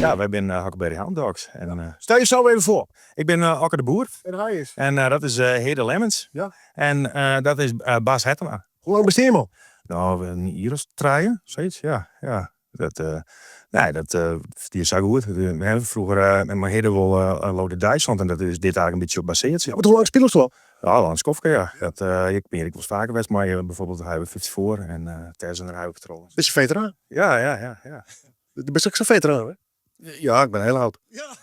Ja, wij zijn Huckleberry Hound Dogs. En, Stel jezelf even voor. ik ben Akker de Boer. En hij is. En dat is Hede Lemmens. Ja. En dat is Bas Hettema. Hoe lang besteed je hem al? Nou, een hier of draaien, zoiets. Ja. Die is zo goed. We hebben vroeger met mijn Hede wel Lode Duitsland. En dat is dit eigenlijk een beetje op gebaseerd. Ja, maar hoe lang speel je al? Ja, Lans Kofke, ja. Ik was vaker geweest, maar bijvoorbeeld Highway 54 en Terzen naar Highway Patrol. Is je veteraan? Ja. Je bent ook zo'n veteraan, hè? Ja, ik ben heel oud. Ja.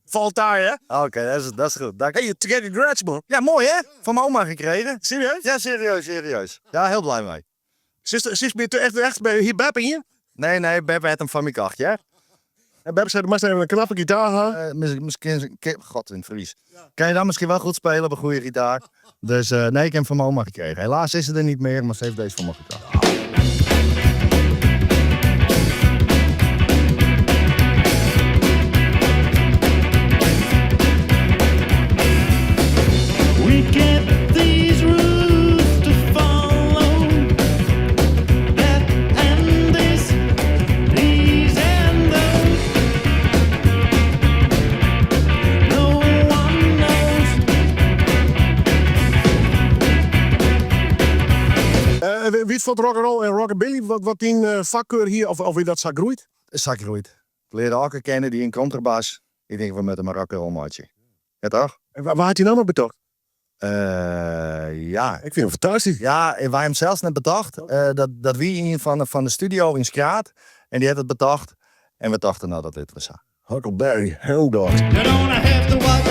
Valt daar, hè? Oké, dat is goed. Dank je. Hey, to get it grats, man. Ja, mooi hè? Van mijn oma gekregen. Serieus? Ja, serieus. Ja, heel blij mee. Sinds ben je echt bij hier Beppe hier? Nee, Beb heeft hem van mijn kracht, ja? En Beppe zei, maar even een knappe gitaar gaan. Misschien, god in het Fries. Kan je dan misschien wel goed spelen op een goede gitaar? Dus nee, ik heb hem van mijn oma gekregen. Helaas is ze er niet meer, maar ze heeft deze van me gekregen. We get these rules to follow. That and this, these and those. No one knows. Wie het vond rock'n'roll en rockabilly? Wat die vakkeur hier, of wie dat zag groeit? Zakroeit. Ik leerde Akker kennen die een contrabas. Ik denk we met een rock'n'roll maatje. Ja toch? En waar had hij nou nog betocht? Ja. Ik vind hem fantastisch. Ja, wij hem zelfs net bedacht. Dat wie een van de studio in Skraat. En die had het bedacht. En we dachten nou dat dit was. Huckleberry Hound Dogs. You don't have to walk